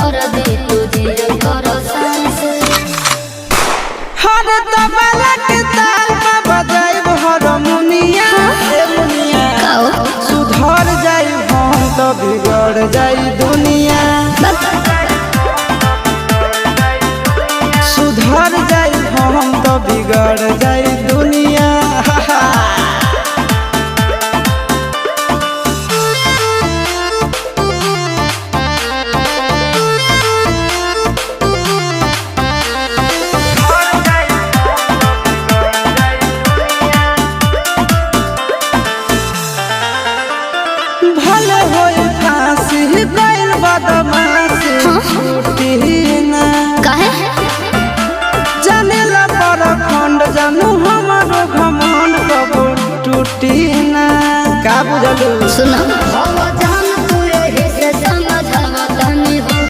कर दे तुझे करो सांस हर तबला के ताल में बजाइब हारमोनिया ए मुनिया सुधर जाई हम तो बिगड़ जाई दुनिया सुधर जाई हम तो बिगड़ जाई दुनिया भले होई फांसी गइल बदमाशी छूटी ना काहे जानेला पर खंड जानू हमारो घमंड कबो टूटी ना का बुझलू सुना